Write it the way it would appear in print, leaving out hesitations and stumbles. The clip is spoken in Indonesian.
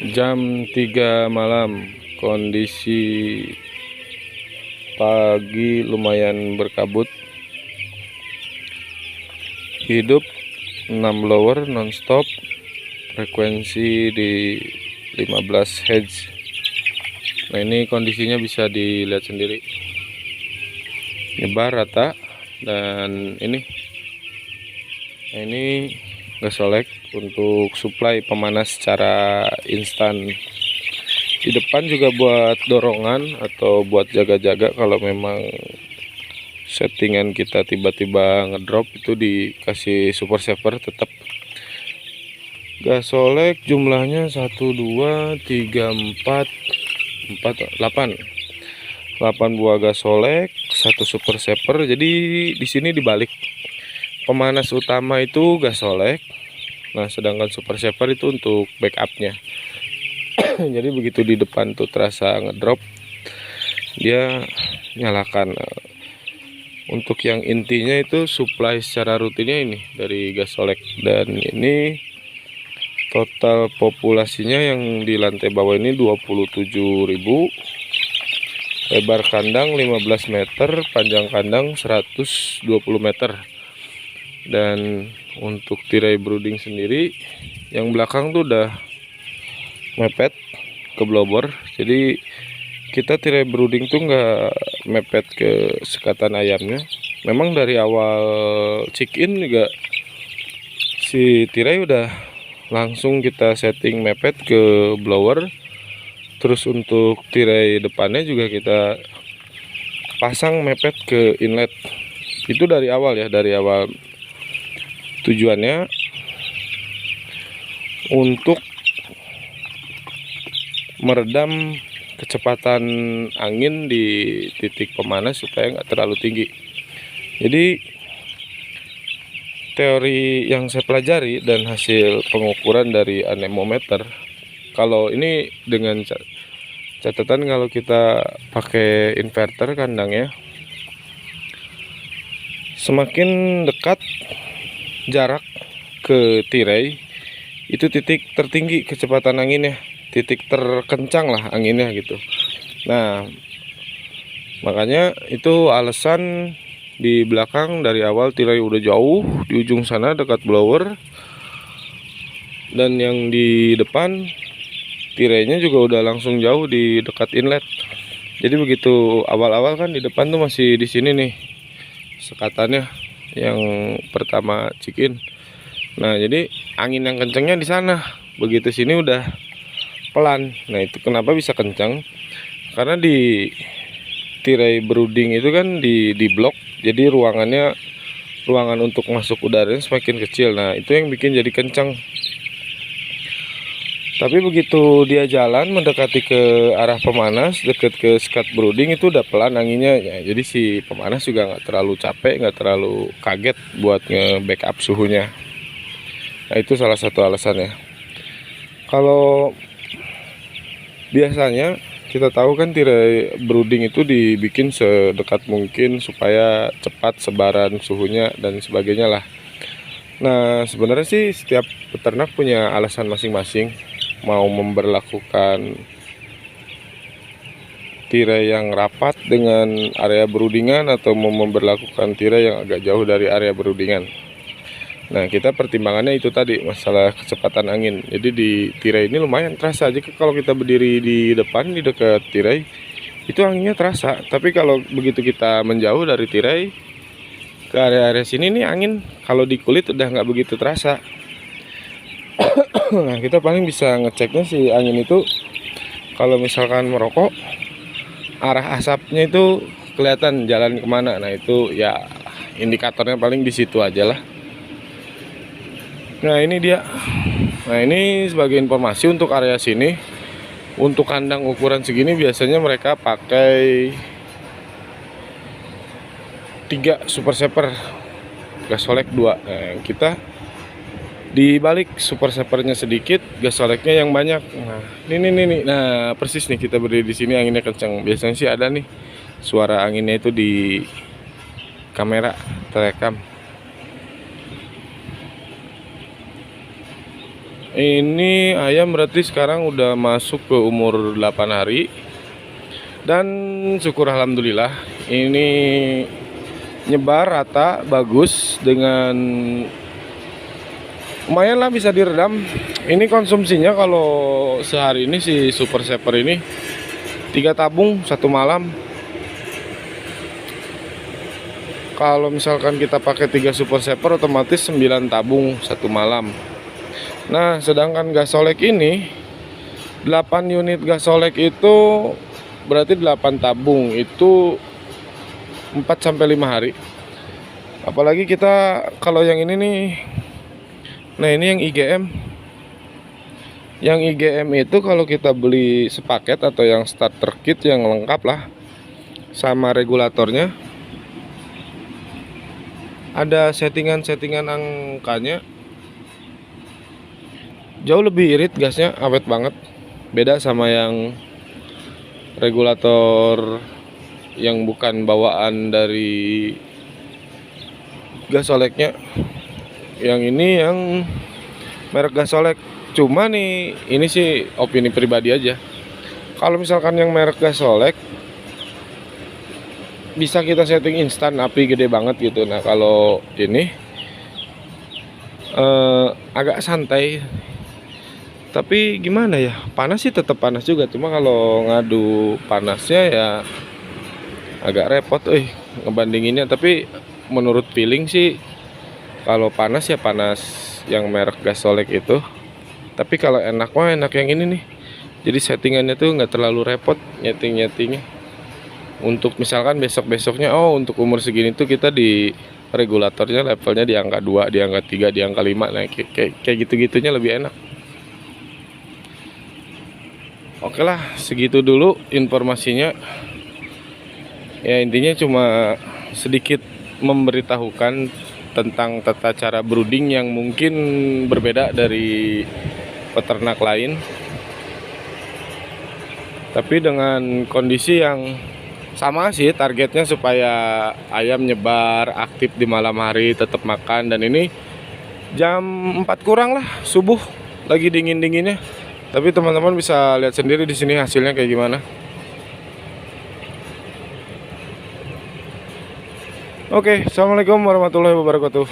Jam 3 malam, kondisi pagi lumayan berkabut. Hidup 6 blower nonstop, frekuensi di 15 Hz. Nah, ini kondisinya bisa dilihat sendiri, nyebar rata. Dan ini gasolek untuk suplai pemanas secara instan. Di depan juga buat dorongan atau buat jaga-jaga kalau memang settingan kita tiba-tiba ngedrop, itu dikasih super saver tetap. Gasolek jumlahnya 1 2 3 4 8 buah gasolek, 1 super saver. Jadi di sini dibalik, pemanas utama itu gasolek, nah sedangkan super saver itu untuk backupnya. Jadi begitu di depan tuh terasa ngedrop, dia nyalakan. Untuk yang intinya itu supply secara rutinnya ini dari gasolek. Dan ini total populasinya yang di lantai bawah ini 27.000. Lebar kandang 15 meter, panjang kandang 120 meter. Dan untuk tirai brooding sendiri, yang belakang tuh udah mepet ke blower. Jadi kita tirai brooding tuh nggak mepet ke sekatan ayamnya. Memang dari awal check-in juga si tirai udah langsung kita setting mepet ke blower. Terus untuk tirai depannya juga kita pasang mepet ke inlet. Itu dari awal ya, dari awal. Tujuannya untuk meredam kecepatan angin di titik pemanas supaya nggak terlalu tinggi. Jadi teori yang saya pelajari dan hasil pengukuran dari anemometer, kalau ini dengan catatan kalau kita pakai inverter kandangnya, semakin dekat jarak ke tirai, itu titik tertinggi kecepatan anginnya, titik terkencang lah anginnya gitu. Nah, makanya itu alasan di belakang dari awal tirai udah jauh di ujung sana dekat blower, dan yang di depan tirainya juga udah langsung jauh di dekat inlet. Jadi begitu awal-awal kan di depan tuh masih di sini nih sekatannya yang pertama check-in. Nah, jadi angin yang kencengnya di sana. Begitu sini udah pelan. Nah, itu kenapa bisa kencang? Karena di tirai brooding itu kan di blok. Jadi ruangan untuk masuk udaranya semakin kecil. Nah, itu yang bikin jadi kencang. Tapi begitu dia jalan mendekati ke arah pemanas, deket ke skat brooding, itu udah pelan anginnya ya. Jadi si pemanas juga nggak terlalu capek, nggak terlalu kaget buat nge-backup suhunya. Nah, itu salah satu alasannya. Kalau biasanya kita tahu kan tirai brooding itu dibikin sedekat mungkin supaya cepat sebaran suhunya dan sebagainya lah. Nah, sebenarnya sih setiap peternak punya alasan masing-masing mau memberlakukan tirai yang rapat dengan area broodingan atau mau memberlakukan tirai yang agak jauh dari area broodingan. Nah, kita pertimbangannya itu tadi, masalah kecepatan angin. Jadi di tirai ini lumayan terasa aja kalau kita berdiri di depan di dekat tirai, itu anginnya terasa. Tapi kalau begitu kita menjauh dari tirai ke area-area sini nih, angin kalau di kulit udah nggak begitu terasa. Nah, kita paling bisa ngeceknya si angin itu kalau misalkan merokok, arah asapnya itu kelihatan jalan kemana. Nah, itu ya indikatornya paling di situ aja lah. Nah, ini dia. Nah, ini sebagai informasi untuk area sini. Untuk kandang ukuran segini biasanya mereka pakai 3 super saver, gasolek 2. Nah, kita dibalik, super savernya sedikit, gasoleknya yang banyak. Nah, ini. Nah, persis nih kita berdiri di sini, anginnya kencang. Biasanya sih ada nih suara anginnya itu di kamera terekam. Ini ayam berarti sekarang udah masuk ke umur 8 hari. Dan syukur alhamdulillah ini nyebar rata bagus dengan lumayan lah bisa diredam. Ini konsumsinya kalau sehari ini si Super Saver ini 3 tabung satu malam. Kalau misalkan kita pakai 3 Super Saver otomatis 9 tabung satu malam. Nah, sedangkan gasolek ini 8 unit gasolek itu berarti 8 tabung itu 4 sampai 5 hari. Apalagi kita kalau yang ini nih. Nah, ini yang IGM. Yang IGM itu kalau kita beli sepaket atau yang starter kit yang lengkap lah sama regulatornya. Ada settingan-settingan angkanya. Jauh lebih irit gasnya, awet banget. Beda sama yang regulator yang bukan bawaan dari gasoleknya. Yang ini yang merek gasolek. Cuma nih, ini sih opini pribadi aja. Kalau misalkan yang merek gasolek bisa kita setting instan api gede banget gitu. Nah, kalau ini agak santai. Tapi gimana ya, panas sih tetap panas juga. Cuma kalau ngadu panasnya ya agak repot ngebandinginnya. Tapi menurut feeling sih kalau panas ya panas yang merek gasolek itu. Tapi kalau enak mah enak yang ini nih. Jadi settingannya tuh nggak terlalu repot nyeting-nyetingnya. Untuk misalkan besok-besoknya untuk umur segini tuh kita di regulatornya levelnya di angka 2, di angka 3, di angka 5. Nah, kayak gitu-gitunya lebih enak. Oke lah, segitu dulu informasinya. Ya intinya cuma sedikit memberitahukan tentang tata cara brooding yang mungkin berbeda dari peternak lain. Tapi dengan kondisi yang sama sih, targetnya supaya ayam nyebar, aktif di malam hari, tetap makan. Dan ini jam 4 kurang lah, subuh, lagi dingin-dinginnya. Tapi teman-teman bisa lihat sendiri di sini hasilnya kayak gimana. Oke, assalamualaikum warahmatullahi wabarakatuh.